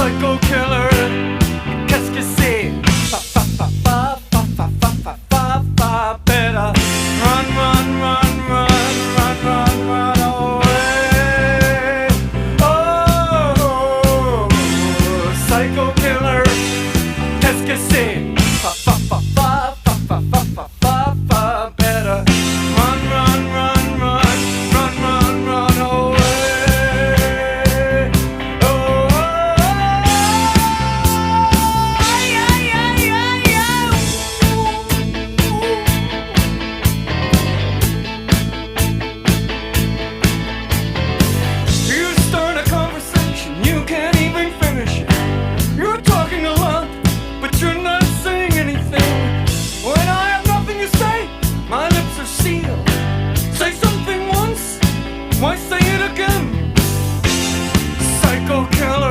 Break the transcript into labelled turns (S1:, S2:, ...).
S1: psycho killer. Qu'est-ce que c'est? Fa fa fa fa fa fa fa fa fa fa. Better run, run, run, run, run, run, run away. Oh, psycho killer. Qu'est-ce que c'est? Fa fa fa fa fa fa fa fa fa fa. Better run, run, run, run, run, run, run away. Oh, yeah, yeah, yeah, yeah. You start a conversation, you can't even finish it.